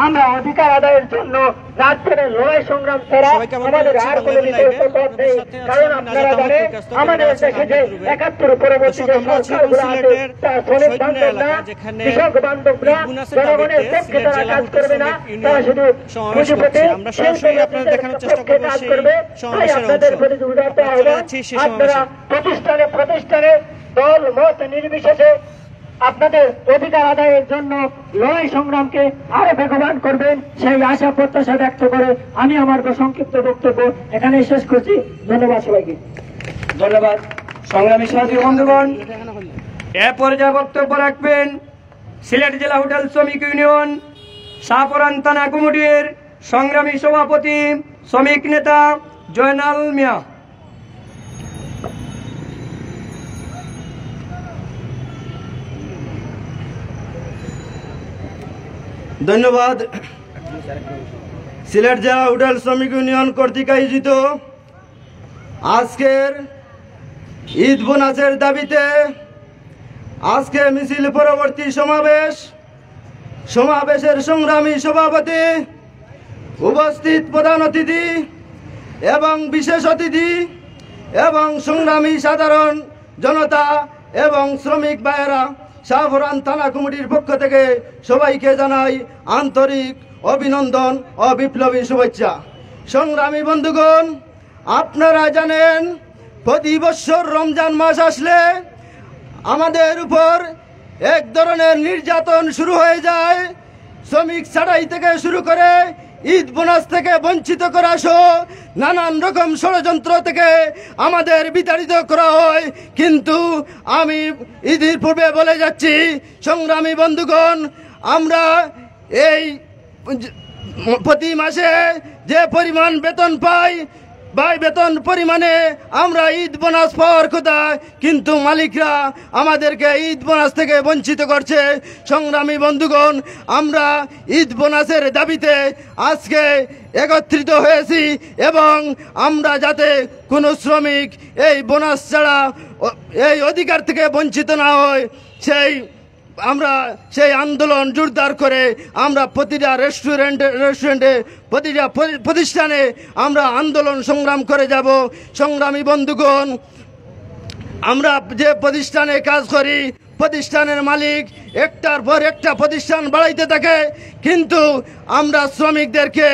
আমরা অধিকার আদায়ের জন্য রাত ছেড়ে লড়াই সংগ্রাম করা আমাদের আর কোনো বিকল্প পথ নেই। কারণ আপনারা জানেন আমাদের দেশে যে ৭১ পরবর্তী যে সরকারগুলো আছে তা শ্রমিক বান্ধব না, কৃষক বান্ধব না, জনগণের পক্ষে তারা কাজ করবে না, তারা শুধু পুঁজিপতি পক্ষে কাজ করবে। তাই আপনাদের প্রতি উদারতা হবে, আপনারা প্রতিষ্ঠানে প্রতিষ্ঠানে দল মত নির্বিশেষে আপনাদের অধিকার আদায়ের জন্য লড়াই সংগ্রামকে আরো বেগবান করবেন, সেই আশা প্রত্যাশা ব্যক্ত করে আমি আমার সংক্ষিপ্ত বক্তব্য এখানে শেষ করছি। ধন্যবাদ সবাইকে। ধন্যবাদ সংগ্রামী সাথী বন্ধুগণ। এ পর্যায়ে বক্তব্য রাখবেন সিলেট জেলা হোটেল শ্রমিক ইউনিয়ন শাহপুরান থানা কমিটির সংগ্রামী সভাপতি শ্রমিক নেতা জয়নাল মিয়া। ধন্যবাদ। সিলেট জেলা হোটেল শ্রমিক ইউনিয়ন কর্তৃক আয়োজিত আজকের ঈদ বোনাসের দাবিতে আজকে মিছিল পরবর্তী সমাবেশের সংগ্রামী সভাপতি, উপস্থিত প্রধান অতিথি এবং বিশেষ অতিথি এবং সংগ্রামী সাধারণ জনতা এবং শ্রমিক ভাইয়েরা, শাহপুরান থানা কমিটির পক্ষ থেকে সবাইকে জানাই আন্তরিক অভিনন্দন ও বিপ্লবী শুভেচ্ছা। সংগ্রামী বন্ধুগণ, আপনারা জানেন প্রতি বছর রমজান মাস আসলে আমাদের উপর এক ধরনের নির্যাতন শুরু হয়ে যায়। শ্রমিক ছাঁটাই থেকে শুরু করে ঈদ বোনাস থেকে বঞ্চিত করা সহ নানান রকম ষড়যন্ত্র থেকে আমাদের বিতাড়িত করা হয়। কিন্তু আমি ঈদের পূর্বে বলে যাচ্ছি সংগ্রামী বন্ধুগণ, আমরা এই প্রতি মাসে যে পরিমাণ বেতন পাই বেতন পরিমাণে আমরা ঈদ বোনাস পাওয়ার কথা, কিন্তু মালিকরা আমাদেরকে ঈদ বোনাস থেকে বঞ্চিত করছে। সংগ্রামী বন্ধুগণ, আমরা ঈদ বোনাসের দাবিতে আজকে একত্রিত হয়েছি এবং আমরা যাতে কোনো শ্রমিক এই বোনাস ছাড়া এই অধিকার থেকে বঞ্চিত না হয় আমরা সেই আন্দোলন জোরদার করে আমরা প্রতিটা রেস্টুরেন্টে প্রতিটা প্রতিষ্ঠানে আমরা আন্দোলন সংগ্রাম করে যাব। সংগ্রামী বন্ধুগণ, আমরা যে প্রতিষ্ঠানে কাজ করি প্রতিষ্ঠানের মালিক একটার পর একটা প্রতিষ্ঠান বাড়াইতে থাকে, কিন্তু আমরা শ্রমিকদেরকে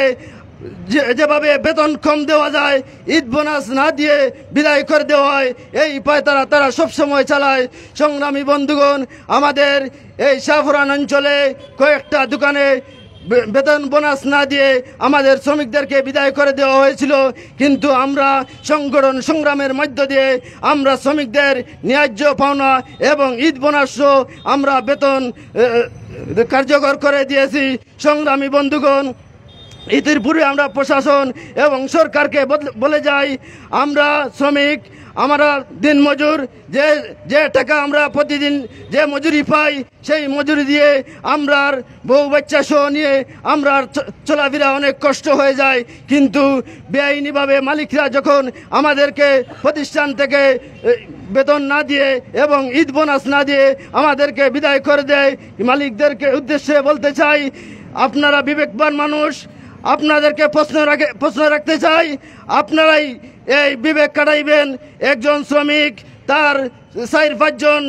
যেভাবে বেতন কম দেওয়া যায়, ঈদ বোনাস না দিয়ে বিদায় করে দেওয়া হয়, এই পায়তারা তারা সবসময় চালায়। সংগ্রামী বন্ধুগণ, আমাদের এই শাহপুরান অঞ্চলে কয়েকটা দোকানে বেতন বোনাস না দিয়ে আমাদের শ্রমিকদেরকে বিদায় করে দেওয়া হয়েছিল, কিন্তু আমরা সংগঠন সংগ্রামের মধ্য দিয়ে আমরা শ্রমিকদের ন্যায্য পাওনা এবং ঈদ বোনাস আমরা বেতন কার্যকর করে দিয়েছি। সংগ্রামী বন্ধুগণ, ঈদের পূর্বে আমরা প্রশাসন এবং সরকারকে বলে যাই, আমরা শ্রমিক, আমরা দিন মজুর, যে টাকা আমরা প্রতিদিন যে মজুরি পাই সেই মজুরি দিয়ে আমরা বউ বাচ্চা সহ নিয়ে আমরা চলাফেরা অনেক কষ্ট হয়ে যায়। কিন্তু বেআইনিভাবে মালিকরা যখন আমাদেরকে প্রতিষ্ঠান থেকে বেতন না দিয়ে এবং ঈদ বোনাস না দিয়ে আমাদেরকে বিদায় করে দেয়, মালিকদেরকে উদ্দেশ্যে বলতে চাই, আপনারা বিবেকবান মানুষ, আপনাদেরকে প্রশ্ন রাখতে চাই, আপনারাই এই বিবেক কাটাইবেন। একজন শ্রমিক তার ৪-৫ জন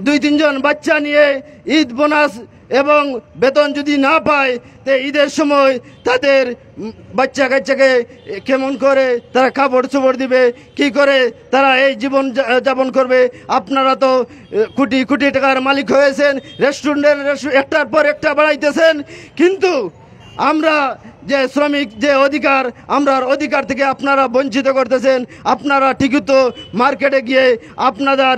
২-৩ জন বাচ্চা নিয়ে ঈদ বোনাস এবং বেতন যদি না পায়, তো ঈদের সময় তাদের বাচ্চা কাচ্চাকে কেমন করে তারা কাপড় চোপড় দিবে, কি করে তারা এই জীবন যাপন করবে? আপনারা তো কোটি কোটি টাকার মালিক হয়েছেন, রেস্টুরেন্টের একটার পর একটা বাড়াইতেছেন, কিন্তু আমরা যে শ্রমিক যে অধিকার, আমরা অধিকার থেকে আপনারা বঞ্চিত করতেছেন। আপনারা ঠিকই তো মার্কেটে গিয়ে আপনাদের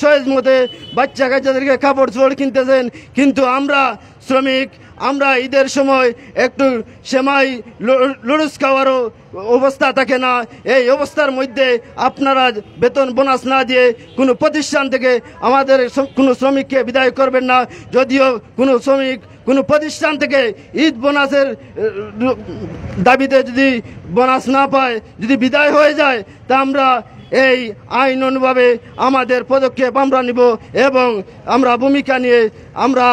চয়েস মতে বাচ্চা কাচ্চাদেরকে কাপড় চোপড় কিনতেছেন, কিন্তু আমরা শ্রমিক, আমরা ঈদের সময় একটু সেমাই লুডুস খাওয়ারও অবস্থা থাকে না। এই অবস্থার মধ্যে আপনারা বেতন বোনাস না দিয়ে কোনো প্রতিষ্ঠান থেকে আমাদের কোনো শ্রমিককে বিদায় করবেন না। যদিও কোনো শ্রমিক কোনো প্রতিষ্ঠান থেকে ঈদ বোনাসের দাবিতে যদি বোনাস না পায়, যদি বিদায় হয়ে যায়, তা আমরা এই আইন অনুভাবে আমাদের পদক্ষেপ আমরা নিব এবং আমরা ভূমিকা নিয়ে আমরা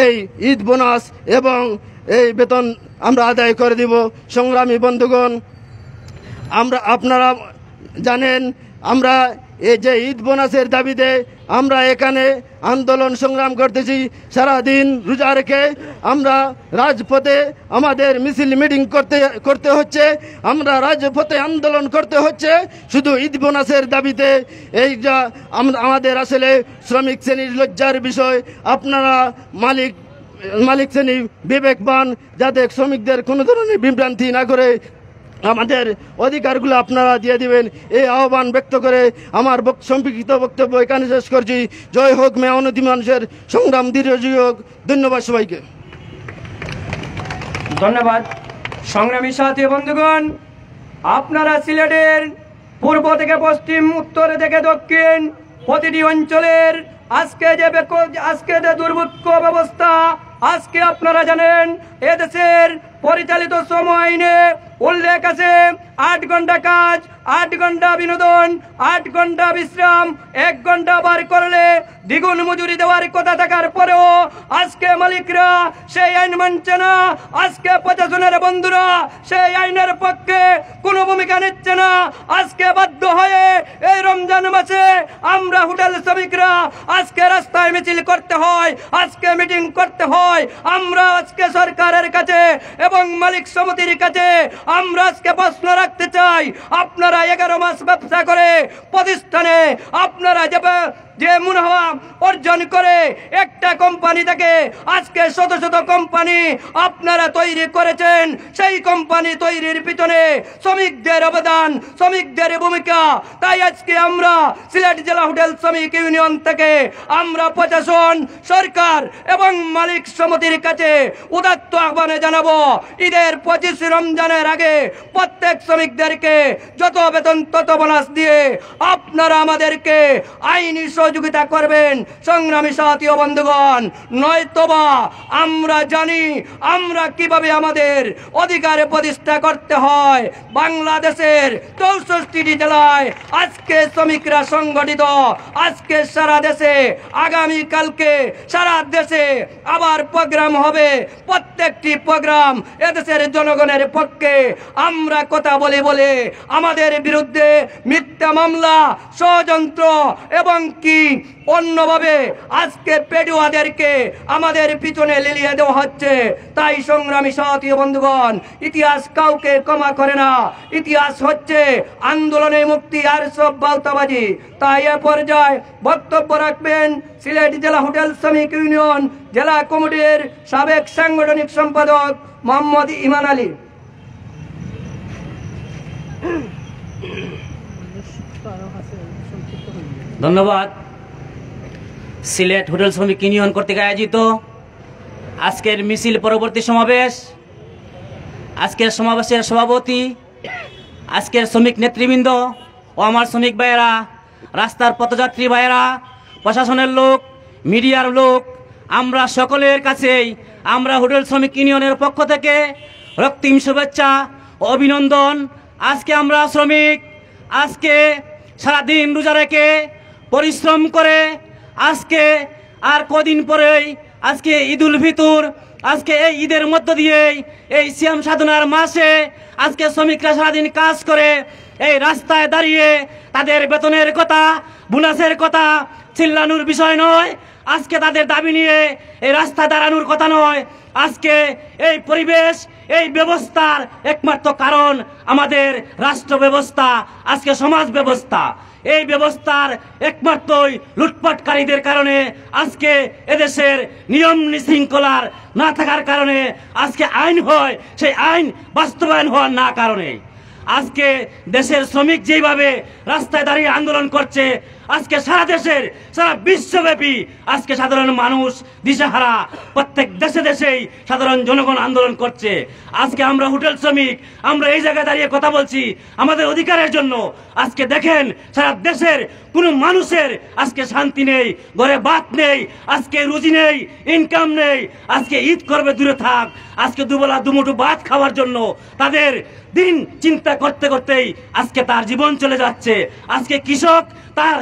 এই ঈদ বোনাস এবং এই বেতন আমরা আদায় করে দিব। সংগ্রামী বন্ধুগণ, আপনারা জানেন আমরা এই যে ঈদ বোনাসের দাবিতে আমরা এখানে আন্দোলন সংগ্রাম করতেছি। সারাদিন রোজা রেখে আমরা রাজপথে আমাদের মিছিল মিটিং করতে হচ্ছে, আমরা রাজপথে আন্দোলন করতে হচ্ছে শুধু ঈদ বোনাসের দাবিতে। এই যা আমাদের আসলে শ্রমিক শ্রেণীর লজ্জার বিষয়। আপনারা মালিক শ্রেণী বিবেকবান, যাতে শ্রমিকদের কোনো ধরনের বিভ্রান্তি না করে আমাদের অধিকারগুলো আপনারা দিয়ে দিবেন, এই আহ্বান ব্যক্ত করে আমার সংক্ষিপ্ত বক্তব্য এখানে শেষ করছি। জয় হোক মেহনতি মানুষের সংগ্রাম দীর্ঘজীবী হোক। ধন্যবাদ সবাইকে। ধন্যবাদ। সংগ্রামী সাথী বন্ধুগণ, আপনারা সিলেটের পূর্ব থেকে পশ্চিম, উত্তর থেকে দক্ষিণ প্রতিটি অঞ্চলের আজকে যে দুর্ভিক্ষ ব্যবস্থা, আজকে আপনারা জানেন এদেশের পরিচালিত শ্রম আইনে উল্লেখ আছে 8 ঘন্টা কাজ, 8 ঘন্টা বিনোদন, 8 ঘন্টা বিশ্রাম, 1 ঘন্টা বার করলে দ্বিগুণ মজুরি দেওয়ার কথা থাকার পরেও আজকে মালিকরা সেই আইন মানছে না। আজকে প্রশাসনের বন্ধুরা সেই আইনের পক্ষে কোনো ভূমিকা নিচ্ছে না। আজকে বাধ্য হয়ে এই রমজান মাসে আমরা হোটেল শ্রমিকরা আজকে রাস্তায় মিছিল করতে হয়, আজকে মিটিং করতে হয়। আমরা আজকে সরকারের কাছে এবং মালিক সমিতির কাছে আমরা আজকে প্রশ্ন রাখতে চাই, আপনারা 11 মাস ব্যবসা করে প্রতিষ্ঠানে আপনারা যে মুনাফা অর্জন করে একটা কোম্পানি থেকে আজকে শত শত কোম্পানি আপনারা তৈরি করেছেন। সেই কোম্পানি তৈরির পিছনে শ্রমিকদের অবদান, শ্রমিকদের ভূমিকা। তাই আজকে আমরা সিলেট জেলা হোটেল শ্রমিক ইউনিয়ন থেকে আমরা প্রশাসন, সরকার এবং মালিক সমিতির কাছে উদাত্ত আহ্বানে জানাবো, ঈদের 25 রমজানের আগে প্রত্যেক শ্রমিকদেরকে যত বেতন তত বোনাস দিয়ে আপনারা আমাদেরকে আইনি সহযোগিতা করবেন। সংগ্রামী সাথী ও বন্ধুগণ, নয়তোবা আমরা জানি আমরা কিভাবে আমাদের অধিকারে প্রতিষ্ঠা করতে হয়। বাংলাদেশের 64টি জেলায় আজকে শ্রমিকরা সংগঠিত। আজকে সারা দেশে, আগামী কালকে সারা দেশে আবার প্রোগ্রাম হবে। প্রত্যেকটি প্রোগ্রাম এদেশের জনগণের পক্ষে। আমরা কথা বলে বলে আমাদের বিরুদ্ধে মিথ্যা মামলা, ষড়যন্ত্র এবং কি অন্যভাবে আজকে পেডুয়াদেরকে আমাদের পিছনে লেলিয়ে দেওয়া হচ্ছে। তাই সংগ্রামী সাথী বন্ধুগণ, ইতিহাস কাউকে ক্ষমা করে না। ইতিহাস হচ্ছে আন্দোলনে মুক্তি আর সব বালতাবাজি। তাই এ পর্যায়ে বক্তব্য রাখবেন সিলেট জেলা হোটেল শ্রমিক ইউনিয়ন জেলা কমিটির সাবেক সাংগঠনিক সম্পাদক মোহাম্মদ ইমান আলী। ধন্যবাদ। সিলেট হোটেল শ্রমিক ইউনিয়ন কর্তৃক আয়োজিত আজকের মিছিল পরবর্তী সমাবেশ, আজকের সমাবেশের সভাপতি, আজকের শ্রমিক নেতৃবৃন্দ ও আমার শ্রমিক ভাইয়েরা, রাস্তার পথযাত্রী ভাইয়েরা, প্রশাসনের লোক, মিডিয়ার লোক, আমরা সকলের কাছেই আমরা হোটেল শ্রমিক ইউনিয়নের পক্ষ থেকে রক্তিম শুভেচ্ছা ও অভিনন্দন। আজকে আমরা শ্রমিক, আজকে সারাদিন রোজা রেখে পরিশ্রম করে আজকে আর কদিন পরেই আজকে ঈদুল ফিতর, আজকে এই ঈদের মধ্য দিয়েই এই সিয়াম সাধনার মাসে আজকে শ্রমিকরা সারাদিন কাজ করে এই রাস্তায় দাঁড়িয়ে তাদের বেতনের কথা, বোনাসের কথা চিল্লানোর বিষয় নয়। আজকে তাদের দাবি নিয়ে এই রাস্তায় দাঁড়ানোর কথা নয়। আজকে এই পরিবেশ, এই ব্যবস্থার একমাত্র কারণ আমাদের রাষ্ট্র ব্যবস্থা, আজকে সমাজ ব্যবস্থা। এই ব্যবস্থার একমাত্রই লুটপাটকারীদের কারণে আজকে এদেশের নিয়ম শৃঙ্খলার না থাকার কারণে আজকে আইন হয়, সেই আইন বাস্তবায়ন হওয়ার না কারণে আজকে দেশের শ্রমিক যেভাবে রাস্তায় দাঁড়িয়ে আন্দোলন করছে, আজকে সারা দেশের, সারা বিশ্বব্যাপী আজকে সাধারণ মানুষ দিশাহারা। প্রত্যেক দেশে দেশেই সাধারণ জনগণ আন্দোলন করছে। আজকে আমরা হোটেল শ্রমিক, আমরা এই জায়গায় দাঁড়িয়ে কথা বলছি আমাদের অধিকারের জন্য। আজকে দেখেন সারা দেশের কোনো মানুষের আজকে শান্তি নেই, ঘরে ভাত নেই, আজকে রুজি নেই, ইনকাম নেই। আজকে ঈদ করবে দূরে থাক, আজকে দুবেলা দুমুঠো ভাত খাওয়ার জন্য তাদের দিন চিন্তা করতে করতেই আজকে তার জীবন চলে যাচ্ছে। আজকে কৃষক তার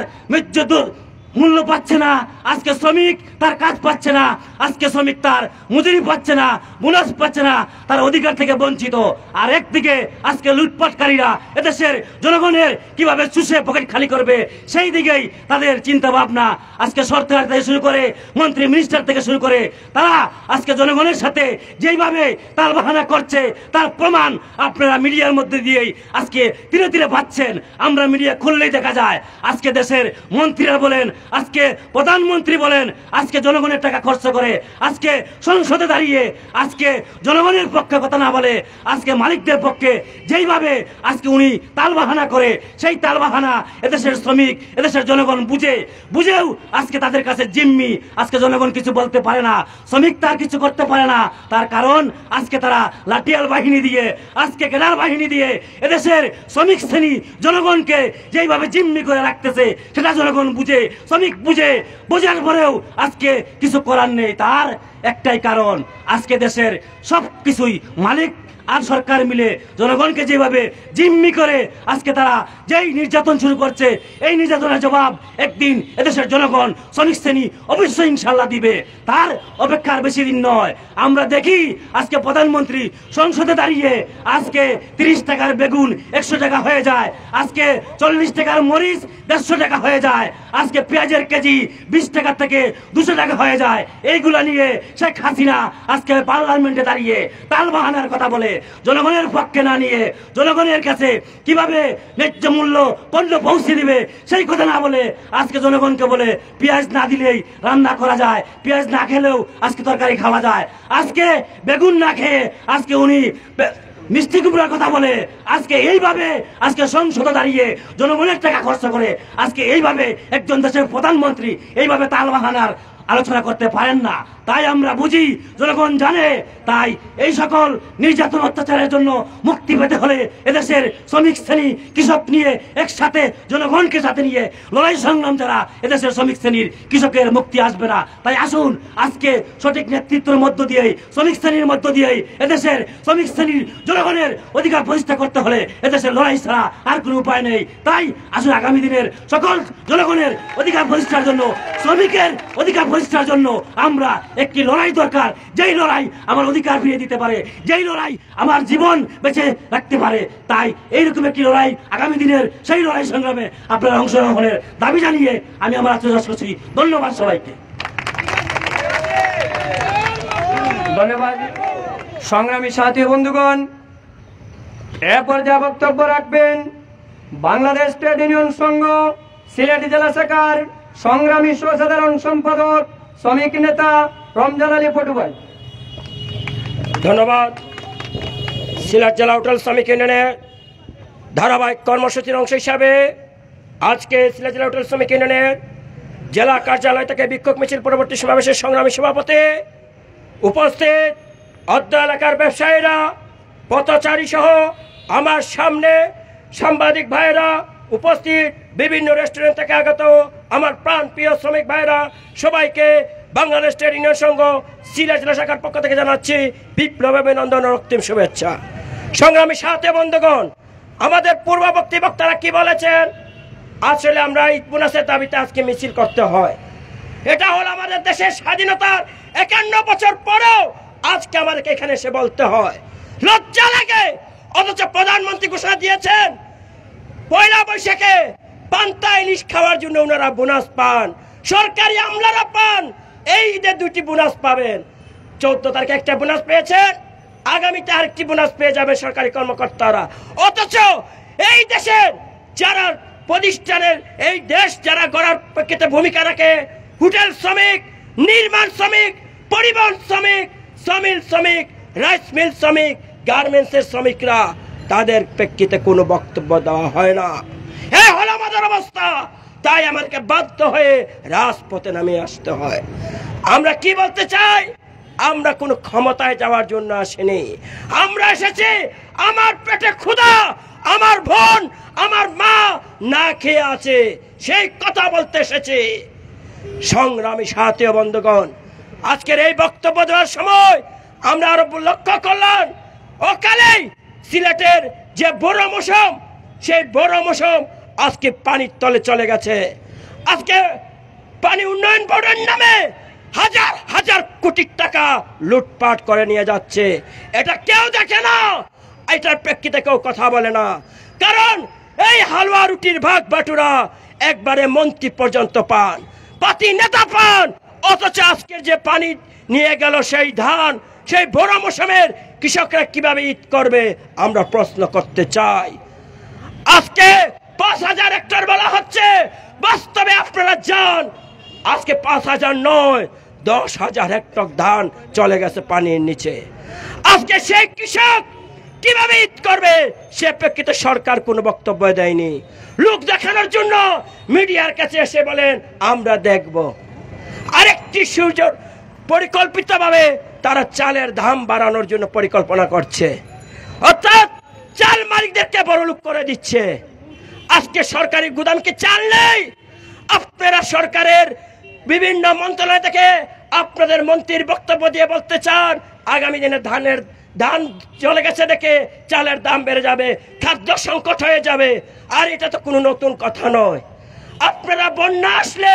মূল্য পাচ্ছে না, আজকে শ্রমিক তার কাজ পাচ্ছে না, আজকে শ্রমিক তার মজুরি পাচ্ছে না, বোনাস পাচ্ছে না, তার অধিকার থেকে বঞ্চিত। আর একদিকে আজকে লুটপাটকারীরা এদেশের জনগণের কিভাবে চুষে পকেট খালি করবে সেই দিকেই তাদের চিন্তা ভাবনা। আজকে সরকার থেকে শুরু করে মন্ত্রী মিনিস্টার থেকে শুরু করে তারা আজকে জনগণের সাথে যেইভাবে তালবাহানা করছে তার প্রমাণ আপনারা মিডিয়ার মধ্যে দিয়েই আজকে ধীরে ধীরে পাচ্ছেন। আমরা মিডিয়া খুললেই দেখা যায় আজকে দেশের মন্ত্রীরা বলেন, আজকে প্রধানমন্ত্রী বলেন, আজকে জনগণের টাকা খরচ করে আজকে সংসদে দাঁড়িয়ে আজকে জনগণের পক্ষে কথা না বলে আজকে মালিকদের পক্ষে যেইভাবে আজকে উনি তালবাহানা করে সেই তালবাহানা এদেশের শ্রমিক এদেশের জনগণ বুঝেও আজকে তাদের কাছে জিম্মি। আজকে জনগণ কিছু বলতে পারে না, শ্রমিক তার কিছু করতে পারে না, তার কারণ আজকে তারা লাঠিয়াল বাহিনী দিয়ে আজকে কেনার বাহিনী দিয়ে এদেশের শ্রমিক শ্রেণী জনগণকে যেইভাবে জিম্মি করে রাখতেছে সেটা জনগণ বুঝে, শ্রমিক বোঝার পরেও আজকে কিছু করার নেই। তার একটাই কারণ, আজকে দেশের সব কিছুই মালিক আর সরকার মিলে জনগণকে যেভাবে জিম্মি করে আজকে তারা যেই নির্যাতন শুরু করছে এই নির্যাতনের জবাব একদিন এদেশের জনগণ শ্রমিক শ্রেণী অবশ্যই ইনশাল্লাহ দিবে। তার অপেক্ষার বেশি দিন নয়। আমরা দেখি আজকে প্রধানমন্ত্রী সংসদে দাঁড়িয়ে আজকে 30 টাকার বেগুন 100 টাকা হয়ে যায়, আজকে 40 টাকার মরিচ 150 টাকা হয়ে যায়, আজকে পেঁয়াজের কেজি 20 টাকা থেকে 200 টাকা হয়ে যায়। এইগুলা নিয়ে শেখ হাসিনা আজকে পার্লামেন্টে দাঁড়িয়ে তালবাহানার কথা বলে জনগণের পক্ষে না নিয়ে জনগণের কাছে কিভাবে ন্যায্য মূল্য পণ্য পৌঁছে দিবে সেই কথা না বলে আজকে জনগণকে বলে পেঁয়াজ না দিলেই রান্না করা যায়, পেঁয়াজ না খেলেও আজকে তরকারি খাওয়া যায়, আজকে বেগুন না খেয়ে আজকে উনি মিষ্টি কুমড়ার কথা বলে আজকে এইভাবে আজকে সংসদে দাঁড়িয়ে জনগণের টাকা খরচ করে আজকে এইভাবে একজন দেশের প্রধানমন্ত্রী এইভাবে তালবাহানার আলোচনা করতে পারেন না। তাই আমরা বুঝি, জনগণ জানে, তাই এই সকল নির্যাতন অত্যাচারের জন্য মুক্তি পেতে হলে এদেশের শ্রমিক শ্রেণী কৃষক নিয়ে একসাথে জনগণকে সাথে নিয়ে লড়াই সংগ্রাম যারা এদেশের শ্রমিক শ্রেণীর কৃষকের মুক্তি আসবে না। তাই আসুন আজকে সঠিক নেতৃত্বের মধ্য দিয়েই শ্রমিক শ্রেণীর মধ্য দিয়েই এদেশের শ্রমিক শ্রেণীর জনগণের অধিকার প্রতিষ্ঠা করতে হলে এদেশের লড়াই ছাড়া আর কোনো উপায় নেই। তাই আসুন আগামী দিনের সকল জনগণের অধিকার প্রতিষ্ঠার জন্য, শ্রমিকের অধিকার প্রতিষ্ঠার জন্য আমরা একটি লড়াই দরকার, যেই লড়াই আমার অধিকার ফিরিয়ে দিতে পারে, যেই লড়াই আমার জীবন বেঁচে রাখতে পারে। তাই এইরকম একটি লড়াই আগামী দিনের সেই লড়াই সংগ্রামে আপনারা অংশগ্রহণের দাবি জানিয়ে আমি আমার আত্মবিশ্বাস করছি। ধন্যবাদ সবাইকে। ধন্যবাদ সংগ্রামী সাথী বন্ধুগণ। এরপর যা বক্তব্য রাখবেন বাংলাদেশ ট্রেড ইউনিয়ন সংঘ সিলেট জেলা শাখার সংগ্রামী সাধারণ সম্পাদক শ্রমিক নেতা রমজান আলী পটু ভাই। ধন্যবাদ। সিলেট জেলা হোটেল শ্রমিক ইউনিয়নের ধারাবাহিক কর্মসূচির অংশ হিসাবে আজকে সিলেট জেলা হোটেল শ্রমিক ইউনিয়নের জেলা কার্যালয় থেকে বিক্ষোভ মিছিল পরবর্তী সমাবেশের সংগ্রামী সভাপতি উপস্থিত অর্ধ এলাকার ব্যবসায়ীরা, পথচারী সহ আমার সামনে সাংবাদিক ভাইয়েরা উপস্থিত, বিভিন্ন রেস্টুরেন্ট থেকে আগত আমার প্রাণ প্রিয় শ্রমিক ভাইয়েরা, সবাইকে বাংলাদেশ ট্রেড ইউনিয়ন সংঘ সিলেট জেলা শাখার পক্ষ থেকে জানাচ্ছি বিপ্লব অভিনন্দন ও রক্তিম শুভেচ্ছা। সংগ্রামী সাথী বন্ধুগণ, আমাদের পূর্ববর্তী বক্তারা কি বলেছেন, আসলে আমরা ঈদ বোনাসের দাবিতে আজকে মিছিল করতে হয়। এটা হলো আমাদের দেশের স্বাধীনতার 51 বছর পরেও আজকে আমাদেরকে এখানে এসে বলতে হয়, লজ্জা লাগে। অথচ প্রধানমন্ত্রী ঘোষণা দিয়েছেন পয়লা বৈশাখে পান্তা ইলিশ খাওয়ার জন্য ওনারা বোনাস পান, সরকারি আমলারা পান, এই ঈদে 2টি বোনাস পাবেন। 14 তারিখে একটা বোনাস পেয়েছেন, আগামীতে আরেকটি বোনাস পেয়ে যাবে সরকারি কর্মকর্তারা। অথচ এই দেশের যারা প্রতিষ্ঠানের এই দেশ যারা গড়ার প্রেক্ষিতে ভূমিকা রাখে, হোটেল শ্রমিক, নির্মাণ শ্রমিক, পরিবহন শ্রমিক, সমিল শ্রমিক, রাইস মিল শ্রমিক, গার্মেন্টসের শ্রমিকরা, তাদের প্রেক্ষিতে কোনো বক্তব্য দেওয়া হয় না। এই হলো আমাদের অবস্থা। তাই আমাদেরকে বাধ্য হয়ে রাজপথে নামে আসতে হয়। আমরা কি বলতে চাই, আমরা কোনো ক্ষমতায় যাওয়ার জন্য আসিনি। আমরা এসেছি, আমার পেটে ক্ষুধা, আমার বোন, আমার মা না খেয়ে আছে, সেই কথা বলতে এসেছি। সংগ্রামী সাথী বন্ধুগণ, আজকের এই বক্তব্য দেওয়ার সময় আমরা আরো লক্ষ্য করলাম অকালেই সিলেটের যে বড় মৌসুম, সেই বড় মৌসুম আজকে পানির তলে চলে গেছে। আজকে পানি উন্নয়ন বোর্ডের নামে হাজার হাজার কোটি টাকা লুটপাট করে নিয়ে যাচ্ছে। এটা কেউ দেখে না, এটার প্রেক্ষিতে কেউ কথা বলে না। কারণ এই হালুয়া রুটির ভাগ বাটুরা একবারে মন্ত্রী পর্যন্ত পান, পাতি নেতা পান, অথচ আজকের যে পানি নিয়ে গেল সেই ধান, সেই বড় মৌসুমের কৃষকরা কিভাবে ঈদ করবে আমরা প্রশ্ন করতে চাই। আজকে ৫,০০০ হেক্টর বলা হচ্ছে, বাস্তবে আপনারা যান, আজকে ৫,০০০ নয় ১০,০০০ হেক্টর ধান চলে গেছে পানির নিচে। আজকে সেই কৃষক কিভাবে ঈদ করবে সে প্রেক্ষিতে সরকার কোনো বক্তব্য দেয়নি। লোক দেখানোর জন্য মিডিয়ার কাছে এসে বলেন আমরা দেখব। আরেকটি সুযোগ পরিকল্পিতভাবে তারা চালের দাম বাড়ানোর জন্য পরিকল্পনা করছে, অর্থাৎ চাল মালিকদেরকে বড়লোক করে দিচ্ছে। আজকে সরকারি গুদামকে চাল নেই। আপনারা সরকারের বিভিন্ন মন্ত্রণালয় থেকে আপনাদের মন্ত্রীর বক্তব্য দিয়ে বলতে চান আগামী দিনে ধান চলে গেছে দেখে চালের দাম বেড়ে যাবে, খাদ্য সংকট হয়ে যাবে। আর এটা তো কোনো নতুন কথা নয়। আপনারা বন্যা আসলে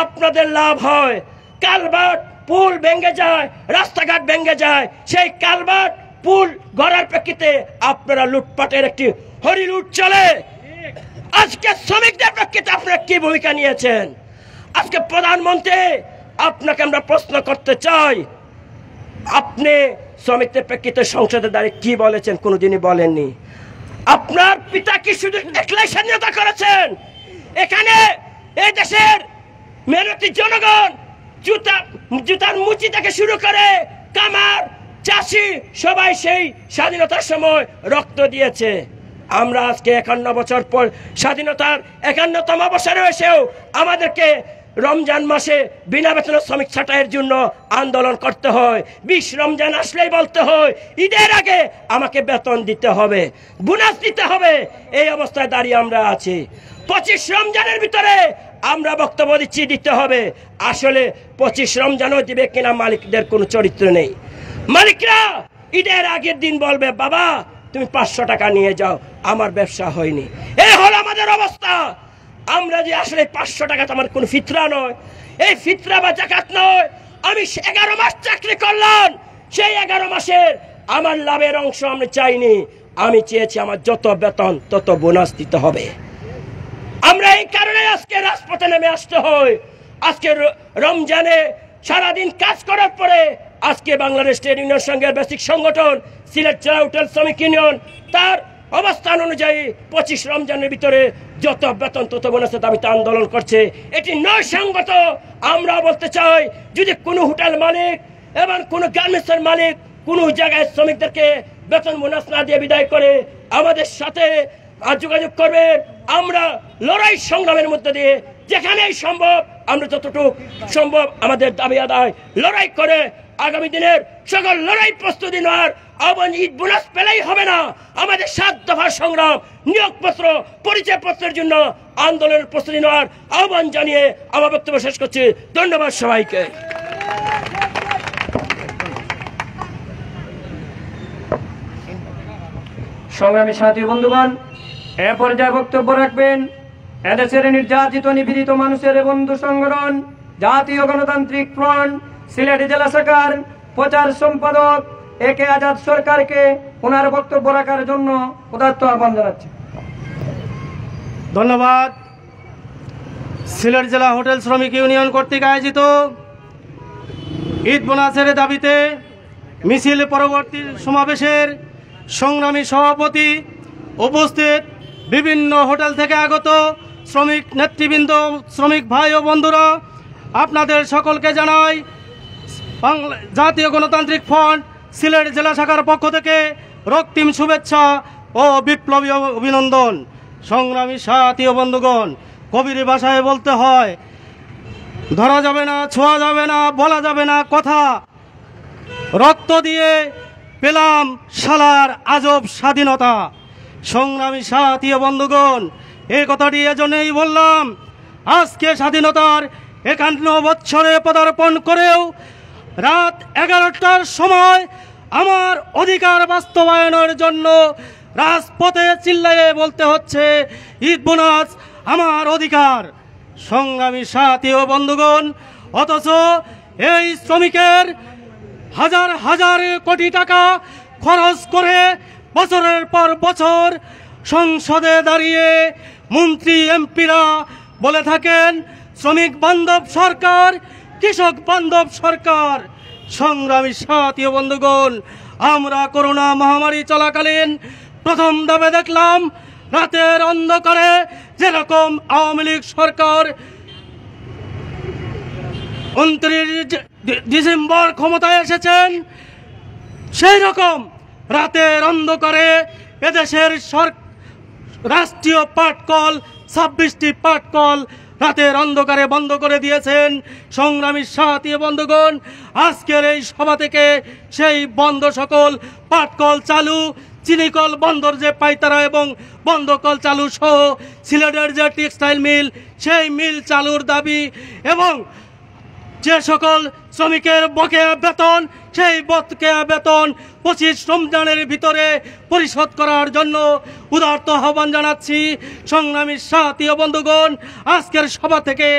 আপনাদের লাভ হয়, কালভার্ট পুল ভেঙে যায়, রাস্তাঘাট ভেঙে যায়, সেই কালভার্ট পুল গড়ার প্রেক্ষিতে আপনারা লুটপাটের একটি হরিলুট চলে। আজকে শ্রমিকদের প্রেক্ষিতে আপনারা কি ভূমিকা নিয়েছেন? আজকে প্রধানমন্ত্রী আপনাকে আমরা প্রশ্ন করতে চাই, আপনি শ্রমিকদের প্রেক্ষিতে সংসদে দাঁড়িয়ে কি বলেছেন? কোনোদিনই বলেননি। আপনার পিতা কি শুধু একলাই স্বাধীনতা করেছেন? এখানে এই দেশের মেহনতি জনগণ জুতার মুচি থেকে শুরু করে কামার চাষি সবাই সেই স্বাধীনতার সময় রক্ত দিয়েছে। আমরা আজকে 51 বছর পর স্বাধীনতার 51তম বছরে এসেও আমাদেরকে রমজান মাসে বিনা বেতনে শ্রমিক ছাঁটাইয়ের জন্য আন্দোলন করতে হয়। 20 রমজান আসলেই বলতে হয় ঈদের আগে আমাকে বেতন দিতে হবে, বোনাস দিতে হবে। এই অবস্থায় দাঁড়িয়ে আমরা আছি। 25 রমজানের ভিতরে আমরা বক্তব্য দিচ্ছি দিতে হবে। আসলে 25 রমজানও দিবে কিনা মালিকদের কোনো চরিত্র নেই। মালিকরা ঈদের আগের দিন বলবে বাবা তুমি 500 টাকা নিয়ে যাও, আমার ব্যবসা হয়নি। এই হলো আমাদের অবস্থা। আমরা যে আসলে 500 টাকা তো আমার কোনো ফিতরা নয়, এই ফিতরা বা জাকাত নয়। আমি 11 মাস চাকরি করলাম, সেই 11 মাসের আমার লাভের অংশ আমি চাইনি। আমি চেয়েছি আমার যত বেতন তত বোনাস দিতে হবে। আমরা এই কারণে আজকে রাজপথে নেমে আসতে হয়। আজকে রমজানে সারাদিন কাজ করার পরে আজকে বাংলাদেশ ট্রেড ইউনিয়ন সংঘের বেসিক সংগঠন সিলেট জেলা হোটেল শ্রমিক ইউনিয়ন তার অবস্থান অনুযায়ী 25 রমজানের ভিতরে যত বেতন তত বোনাসের দাবিতে আন্দোলন করছে। এটি নয় সঙ্গত। আমরা বলতে চাই যদি কোনো হোটেল মালিক এবং কোনো গার্মেন্টসের মালিক কোনো জায়গায় শ্রমিকদেরকে বেতন বোনাস না দিয়ে বিদায় করে আমাদের সাথে যোগাযোগ করবে। আমরা লড়াই সংগ্রামের মধ্যে দিয়ে যেখানেই সম্ভব আমরা যতটুকু সম্ভব আমাদের দাবি আদায় লড়াই করে আগামী দিনের সকল লড়াই প্রস্তুতি নেওয়ার আহ্বান। ঈদ বোনাস পেলেই হবে না, আমাদের 7 দফা সংগ্রাম, নিয়োগপত্র, পরিচয়পত্রের জন্য আন্দোলনের প্রস্তুতি নেওয়ার আহ্বান জানিয়ে আমার বক্তব্য শেষ করছি। ধন্যবাদ সবাইকে। সংগ্রামী সাথী বন্ধুগণ, এ পর্যায়ে বক্তব্য রাখবেন এদেশের নির্যাতিত নিপীড়িত মানুষের বন্ধু সংগঠন জাতীয় গণতান্ত্রিক ফ্রন্ট সিলেট জেলা শাখার প্রচার সম্পাদক একে আজাদ সরকারকে ওনার বক্তব্য রাখার জন্য উদাত্ত আহ্বান জানাচ্ছি। ধন্যবাদ। সিলেট জেলা হোটেল শ্রমিক ইউনিয়ন কর্তৃক আয়োজিত ঈদ বোনাসের দাবিতে মিছিল পরবর্তী সমাবেশের সংগ্রামী সভাপতি, উপস্থিত বিভিন্ন হোটেল থেকে আগত শ্রমিক নেতৃবৃন্দ, শ্রমিক ভাই ও বন্ধুরা, আপনাদের সকলকে জানাই জাতীয় গণতান্ত্রিক ফ্রন্ট সিলেট জেলা শাখার পক্ষ থেকে রক্তিম শুভেচ্ছা ও বিপ্লবী অভিনন্দন। সংগ্রামী সাথী ও বন্ধুগণ, কবির ভাষায় বলতে হয় ধরা যাবে না, ছোঁয়া যাবে না, বলা যাবে না কথা, রক্ত দিয়ে পেলাম শালার আজব স্বাধীনতা। সংগ্রামী সাথী ও বন্ধুগণ, এই কথাটি এজন্যই বললাম, আজকে স্বাধীনতার 51 বছরে পদার্পণ করেও রাত 11টার সময় আমার অধিকার বাস্তবায়নের জন্য রাজপথে চিল্লায়ে বলতে হচ্ছে ঈদ বোনাস আমার অধিকার। সংগ্রামী সাথী ও বন্ধুগণ, অথচ এই শ্রমিকের হাজার হাজার কোটি টাকা খরচ করে বছরের পর বছর সংসদে দাঁড়িয়ে মন্ত্রী এমপিরা বলে থাকেন শ্রমিক বান্ধব সরকার, কৃষক বান্ধব সরকার। সংগ্রামী সাথী ও বন্ধুগণ, আমরা করোনা মহামারী চলাকালীন প্রথম দাবে দেখলাম রাতের অন্ধকারে যেরকম আওয়ামী লীগ সরকার 29 ডিসেম্বর ক্ষমতায় এসেছেন, সেই রকম রাতের অন্ধকারে এদেশের রাষ্ট্রীয় পাটকল 26টি পাটকল রাতের অন্ধকারে বন্ধ করে দিয়েছেন। সংগ্রামী সাথী বন্ধুগণ, আজকের এই সভা থেকে সেই বন্ধ সকল পাটকল চালু, চিনিকল বন্দর যে পাইতারা এবং বন্ধ কল চালু সহ সিলেটের যে টেক্সটাইল মিল, সেই মিল চালুর দাবি এবং যে সকল শ্রমিকের বকেয়া বেতন, সেই বকেয়া বেতন 25 রমজানের ভিতরে পরিশোধ করার জন্য উদারত আহ্বান জানাচ্ছি। সংগ্রামী সাথী ও বন্ধুগণ, আজকের সভা থেকে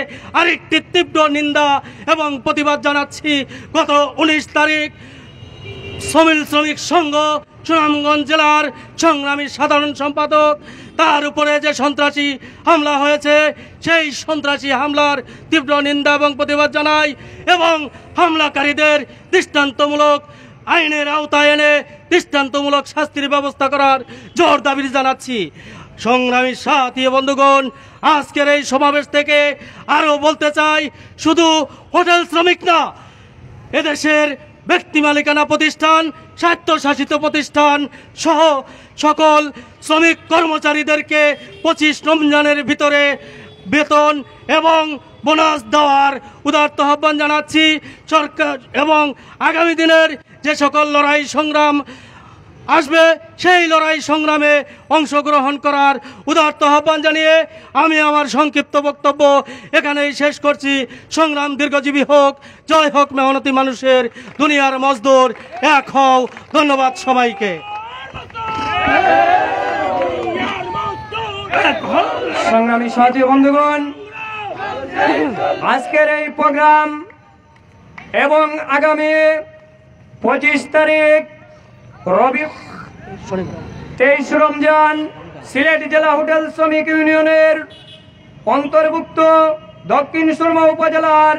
আরেকটি তীব্র নিন্দা এবং প্রতিবাদ জানাচ্ছি। গত 19 তারিখ শ্রমিক সংঘ সুনামগঞ্জ জেলার সংগ্রামী সাধারণ সম্পাদক, তার উপরে যে সন্ত্রাসী হামলা হয়েছে, সেই সন্ত্রাসী হামলার তীব্র নিন্দা এবং প্রতিবাদ জানাই এবং হামলাকারীদের দৃষ্টান্তমূলক আইনের আওতায় এনে দৃষ্টান্তমূলক শাস্তির ব্যবস্থা করার জোর দাবি জানাচ্ছি। সংগ্রামী সাথী বন্ধুগণ, আজকের এই সমাবেশ থেকে আরও বলতে চাই, শুধু হোটেল শ্রমিক না, এদেশের ব্যক্তি মালিকানা প্রতিষ্ঠান, স্বায়ত্তশাসিত প্রতিষ্ঠান সহ সকল শ্রমিক কর্মচারীদেরকে 25 রমজানের ভিতরে বেতন এবং বোনাস দেওয়ার উদারত আহ্বান জানাচ্ছি। সরকার এবং আগামী দিনের যে সকল লড়াই সংগ্রাম আসবে, সেই লড়াই সংগ্রামে অংশগ্রহণ করার উদারত আহ্বান জানিয়ে আমি আমার সংক্ষিপ্ত বক্তব্য এখানেই শেষ করছি। সংগ্রাম দীর্ঘজীবী হোক, জয় হোক মেহনতি মানুষের, দুনিয়ার মজদুর এক হও। ধন্যবাদ সবাইকে। সংগ্রামী সাথী বন্ধুগণ, আজকের এই প্রোগ্রাম এবং আগামী 25 তারিখ 23 রমজান সিলেট জেলা হোটেল শ্রমিক ইউনিয়নের অন্তর্ভুক্ত দক্ষিণ সুরমা উপজেলার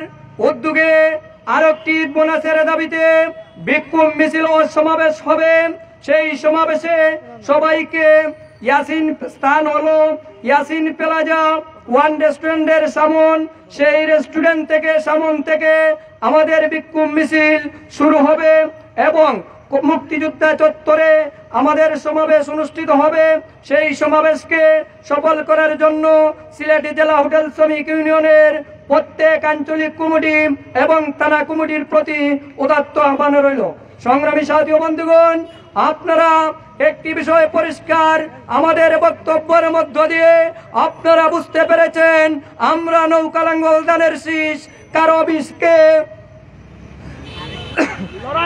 উদ্যোগে আরেকটি বোনাসের দাবিতে বিক্ষোভ মিছিল ও সমাবেশ হবে। সেই সমাবেশে সবাইকে স্থান হলো ইয়াসিন প্লাজা ওয়ান রেস্টুরেন্টের সামন, সেই রেস্টুরেন্ট থেকে সামন থেকে আমাদের বিক্ষোভ মিছিল শুরু হবে এবং মুক্তিযোদ্ধা চত্বরে আমাদের সমাবেশ অনুষ্ঠিত হবে। সেই সমাবেশকে সফল করার জন্য সিলেট জেলা হোটেল শ্রমিক ইউনিয়নের প্রত্যেক আঞ্চলিক কমিটি এবং থানা কমিটির প্রতি উদাত্ত আহ্বান রইল। সংগ্রামী সাথী বন্ধুগণ, আপনারা একটি বিষয় পরিষ্কার আমাদের বক্তব্যের মধ্য দিয়ে আপনারা বুঝতে পেরেছেন, আমরা নৌকা লাঙ্গল ধানের শীষ কারো বিষকে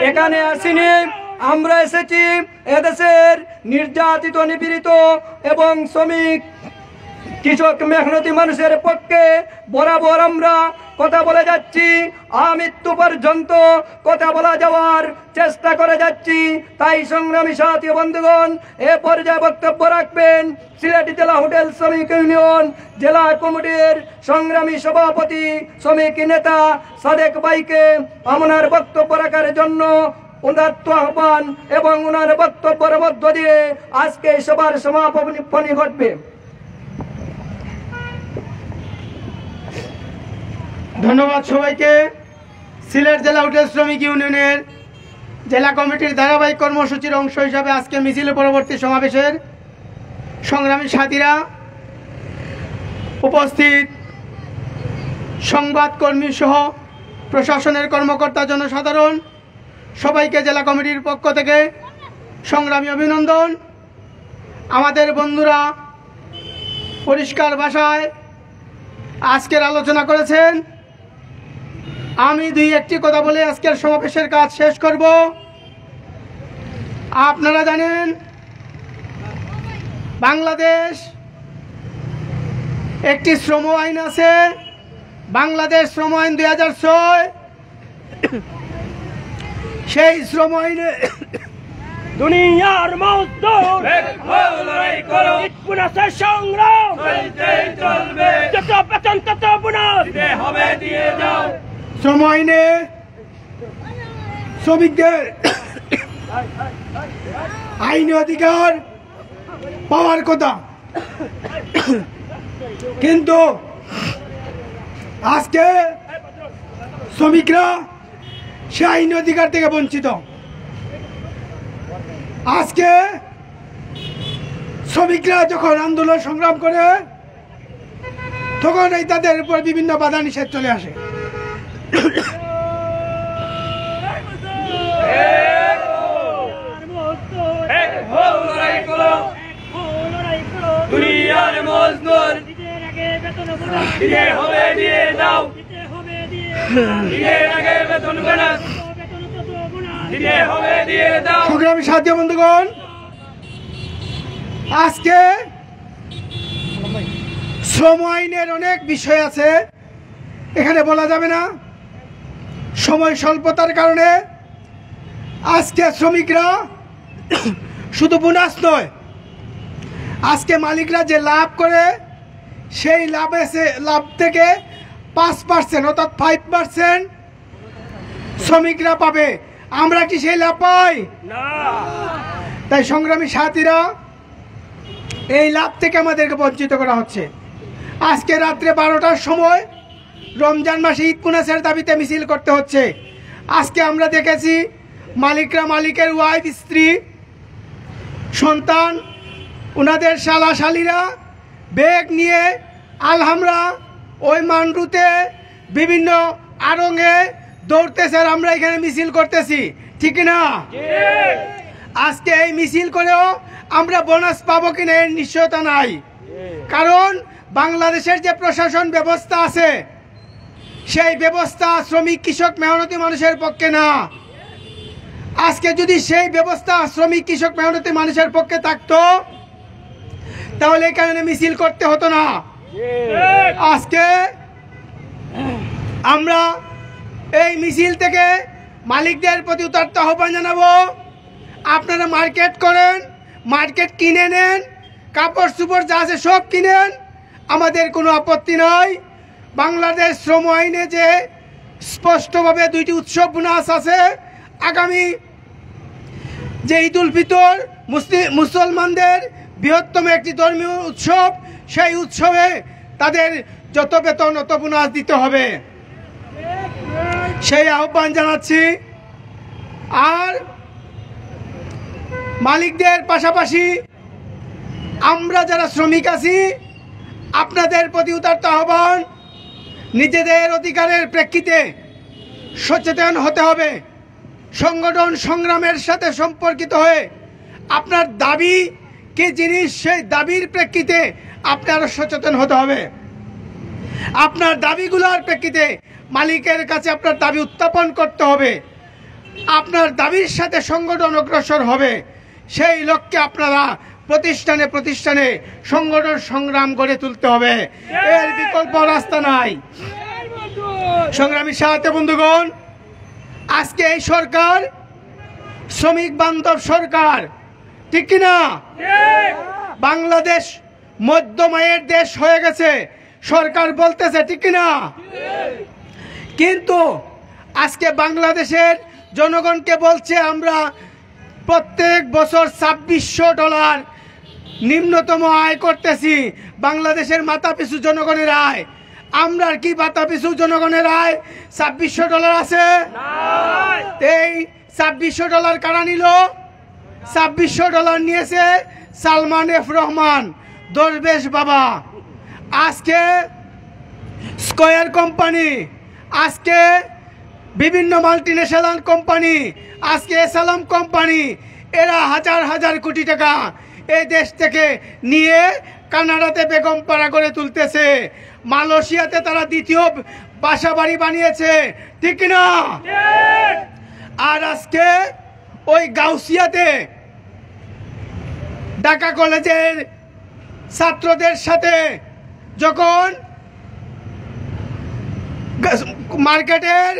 এখানে আসিনি। আমরা এসেছি এদেশের নির্যাতিত, নিপীড়িত এবং শ্রমিক কৃষক মেহনতি মানুষের পক্ষে বরাবর আমরা কথা বলে যাচ্ছি, আমৃত্যু পর্যন্ত কথা বলা যাওয়ার চেষ্টা করে যাচ্ছি। তাই সংগ্রামী সাথী বন্ধুগণ, এ পর্যায়ে বক্তব্য রাখবেন সিলেট জেলা হোটেল শ্রমিক ইউনিয়ন জেলা কমিটির সংগ্রামী সভাপতি শ্রমিক নেতা সাদেক ভাইকে ওনার বক্তব্য রাখার জন্য উদাত্ত আহ্বান এবং ওনার বক্তব্যের মধ্য দিয়ে আজকে সবার সমাপনী ঘটবে। ধন্যবাদ সবাইকে। সিলেট জেলা হোটেল শ্রমিক ইউনিয়নের জেলা কমিটির ধারাবাহিক কর্মসূচির অংশ হিসাবে আজকে মিছিল পরবর্তী সমাবেশের সংগ্রামী সাথীরা, উপস্থিত সংবাদকর্মী সহ প্রশাসনের কর্মকর্তা, জনসাধারণ সবাইকে জেলা কমিটির পক্ষ থেকে সংগ্রামী অভিনন্দন। আমাদের বন্ধুরা পরিষ্কার ভাষায় আজকের আলোচনা করেছেন। আমি দুই একটি কথা বলে আজকের সমাবেশের কাজ শেষ করব। আপনারা জানেন বাংলাদেশ একটি শ্রম আইন আছে, বাংলাদেশ শ্রম আইন 2006, সেই শ্রম আইনে দুনিয়ার মজদুর লড়াই করো, বোনাসের সংগ্রাম চলবে, যত বেতন তত বোনাস হবে দিয়ে যাও। শ্রম আইনে শ্রমিকদের আইনি অধিকার পাওয়ার কথা, কিন্তু আজকে শ্রমিকরা সে আইনি অধিকার থেকে বঞ্চিত। আজকে শ্রমিকরা যখন আন্দোলন সংগ্রাম করে তখন এই তাদের উপর বিভিন্ন বাধা নিষেধ চলে আসে। দুনিয়ার মজদুর দিতে হবে দিয়ে দাও, দিনের আগে বেতন বোনাস দিতে হবে দিয়ে দাও। সংগ্রামী সাথী বন্ধুগণ, আজকে শ্রম আইনের অনেক বিষয় আছে, এখানে বলা যাবে না, সময় স্বল্পতার কারণে। আজকে শ্রমিকরা শুধু বোনাস নয়, আজকে মালিকরা যে লাভ করে সেই লাভ থেকে 5% অর্থাৎ 5% শ্রমিকরা পাবে। আমরা কি সেই লাভ পাই না? তাই সংগ্রামী সাথীরা, এই লাভ থেকে আমাদেরকে বঞ্চিত করা হচ্ছে। আজকে রাত্রে 12টার সময় রমজান মাসে ঈদ বোনাসের দাবিতে মিছিল করতে হচ্ছে। আজকে আমরা দেখেছি মালিকরা, মালিকের ওয়াইফ, স্ত্রী, সন্তান, ওনাদের শালা শালিরা ব্যাগ নিয়ে আলহামরা ওই মান্ডুতে বিভিন্ন আড়ঙে দৌড়তেছে, আর আমরা এখানে মিছিল করতেছি, ঠিক না? আজকে এই মিছিল করেও আমরা বোনাস পাবো কিনা এর নিশ্চয়তা নাই, কারণ বাংলাদেশের যে প্রশাসন ব্যবস্থা আছে সেই ব্যবস্থা শ্রমিক, কৃষক, মেহনতি মানুষের পক্ষে না। আজকে যদি সেই ব্যবস্থা শ্রমিক, কৃষক, মেহনতি মানুষের পক্ষে থাকতো তাহলে এখানে মিছিল করতে হতো না। আজকে আমরা এই মিছিল থেকে মালিকদের প্রতি উদাত্ত আহ্বান জানাবো, আপনারা মার্কেট করেন, মার্কেট কিনে নেন, কাপড় চোপড় যা আছে সব কিনেন, আমাদের কোনো আপত্তি নাই। বাংলাদেশ শ্রম আইনে যে স্পষ্টভাবে 2টি উৎসব বোনাস আছে, আগামী যে ঈদ উল ফিতর মুসলমানদের বৃহত্তম একটি ধর্মীয় উৎসব, সেই উৎসবে তাদের যত বেতন অত বোনাস দিতে হবে, সেই আহ্বান জানাচ্ছি। আর মালিকদের পাশাপাশি আমরা যারা শ্রমিক আছি, আপনাদের প্রতি উদাত্ত আহ্বান, নিজেদের অধিকারের প্রেক্ষিতে সচেতন হতে হবে। সংগঠন সংগ্রামের সাথে সম্পর্কিত হয়ে আপনার দাবি কি জিনিস, সেই দাবির প্রেক্ষিতে আপনার সচেতন হতে হবে। আপনার দাবিগুলোর প্রেক্ষিতে মালিকের কাছে আপনার দাবি উত্থাপন করতে হবে। আপনার দাবির সাথে সংগঠন অগ্রসর হবে। সেই লক্ষ্যে আপনারা প্রতিষ্ঠানে প্রতিষ্ঠানে সংগঠন সংগ্রাম গড়ে তুলতে হবে, এর বিকল্প রাস্তা নাই। সংগ্রামী সাথী বন্ধুগণ, আজকে এই সরকার শ্রমিক বান্ধব সরকার, ঠিক কিনা? বাংলাদেশ মধ্যম আয়ের দেশ হয়ে গেছে সরকার বলতেছে, ঠিক কিনা? কিন্তু আজকে বাংলাদেশের জনগণকে বলছে আমরা প্রত্যেক বছর $2600 নিম্নতম আয় করতেছি। বাংলাদেশের মাথাপিছু জনগণের আয়, আমরা কি মাথাপিছু জনগণের আয় $2600 আছে? এই $2600 কারা নিল? $2600 নিয়েছে সালমান এফ রহমান, দরবেশ বাবা। আজকে স্কয়ার কোম্পানি, আজকে বিভিন্ন মাল্টিন্যাশনাল কোম্পানি, আজকে এসালাম কোম্পানি, এরা হাজার হাজার কোটি টাকা এই দেশ থেকে নিয়ে কানাডাতে বেগমপাড়া করে তুলতেছে, মালয়েশিয়াতে তারা দ্বিতীয় বাসা বাড়ি বানিয়েছে, ঠিক না? আর আজকে ওই গাউসিয়াতে ঢাকা কলেজের ছাত্রদের সাথে যখন মার্কেটের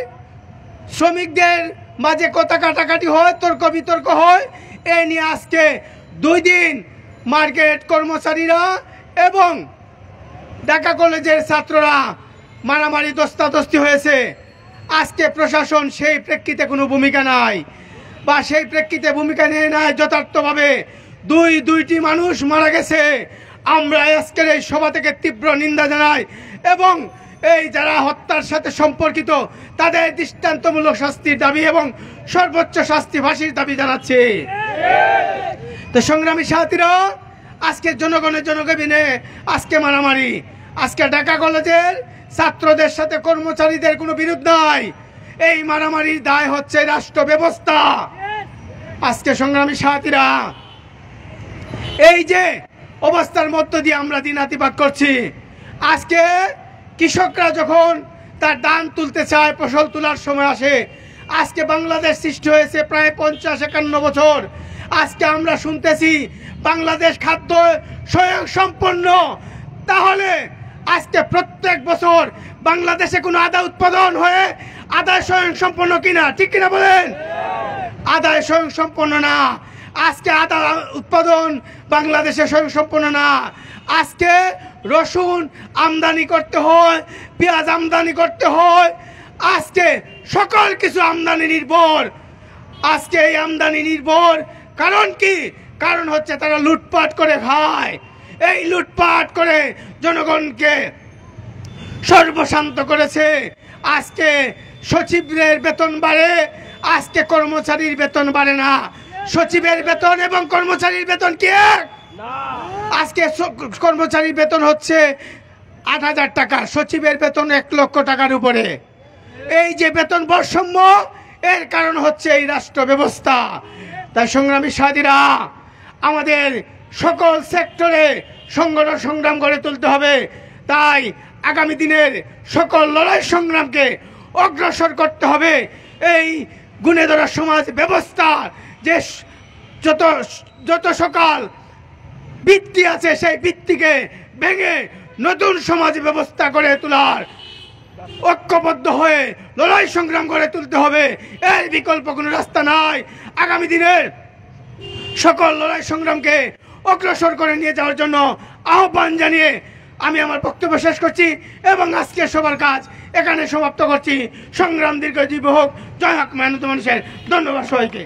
শ্রমিকদের মাঝে কথা কাটাকাটি হয়, তর্ক বিতর্ক হয়। এই নিয়ে আজকে 2 দিন মার্কেট কর্মচারীরা এবং ঢাকা কলেজের ছাত্ররা মারামারি দস্তাদস্তি হয়েছে। আজকে প্রশাসন সেই প্রেক্ষিতে কোনো ভূমিকা নাই, বা সেই প্রেক্ষিতে ভূমিকা নেয় নাই যথার্থভাবে। দুইটি মানুষ মারা গেছে। আমরা আজকের এই সভা থেকে তীব্র নিন্দা জানাই এবং এই যারা হত্যার সাথে সম্পর্কিত তাদের দৃষ্টান্তমূলক শাস্তির দাবি এবং সর্বোচ্চ শাস্তি ফাঁসির দাবি জানাচ্ছি। তো সংগ্রামী সাথীরা, আজকে জনগণের জনগণে আজকে মারামারি, আজকে ঢাকা কলেজের ছাত্রদের সাথে কর্মচারীদের কোনো বিরোধ নাই। এই মারামারির দায় হচ্ছে রাষ্ট্র ব্যবস্থা। আজকে সংগ্রামী সাথীরা, এই যে অবস্থার মধ্য দিয়ে আমরা দিনাতিপাত করছি, আজকে কৃষকরা যখন তার ধান তুলতে চায়, ফসল তোলার সময় আসে, আজকে বাংলাদেশ সৃষ্টি হয়েছে প্রায় 50-51 বছর। আজকে আমরা শুনতেছি বাংলাদেশ খাদ্য স্বয়ংসম্পন্ন। তাহলে আজকে প্রত্যেক বছর বাংলাদেশে কোনো আদা উৎপাদন হয়ে আদায় স্বয়ংসম্পন্ন কিনা, ঠিক কিনা বলেন? আদায় স্বয়ংসম্পন্ন না। আজকে আদা উৎপাদন বাংলাদেশে স্বয়ংসম্পন্ন না। আজকে রসুন আমদানি করতে হয়, পেঁয়াজ আমদানি করতে হয়। আজকে সকল কিছু আমদানি নির্ভর। আজকে এই আমদানি নির্ভর কারণ কি? কারণ হচ্ছে তারা লুটপাট করে খায়। এই লুটপাট করে জনগণকে সর্বশান্ত করেছে। আজকে সচিবদের বেতন বাড়ে, আজকে কর্মচারীর বেতন বাড়ে না। সচিবের বেতন এবং কর্মচারীর বেতন কি এক? আজকে কর্মচারীর বেতন হচ্ছে 8,000 টাকা, সচিবের বেতন 1 লক্ষ টাকার উপরে। এই যে বেতন বৈষম্য, এর কারণ হচ্ছে এই রাষ্ট্র ব্যবস্থা। তাই সংগ্রামী সাথীরা, আমাদের সকল সেক্টরে সংগ্রাম গড়ে তুলতে হবে। তাই আগামী দিনের সকল লড়াই সংগ্রামকে অগ্রসর করতে হবে। এই গুণেধরা সমাজ ব্যবস্থা যে যত সকল ভিত্তি আছে, সেই ভিত্তিকে ভেঙে নতুন সমাজ ব্যবস্থা গড়ে তোলার ঐক্যবদ্ধ হয়ে লড়াই সংগ্রাম গড়ে তুলতে হবে। এর বিকল্প কোনো রাস্তা নাই। আগামী দিনের সকল লড়াই সংগ্রামকে অগ্রসর করে নিয়ে যাওয়ার জন্য আহ্বান জানিয়ে আমি আমার বক্তব্য শেষ করছি এবং আজকে সবার কাজ এখানে সমাপ্ত করছি। সংগ্রাম দীর্ঘজীবী হোক। জয় হোক মেহনত মানুষের। ধন্যবাদ সবাইকে।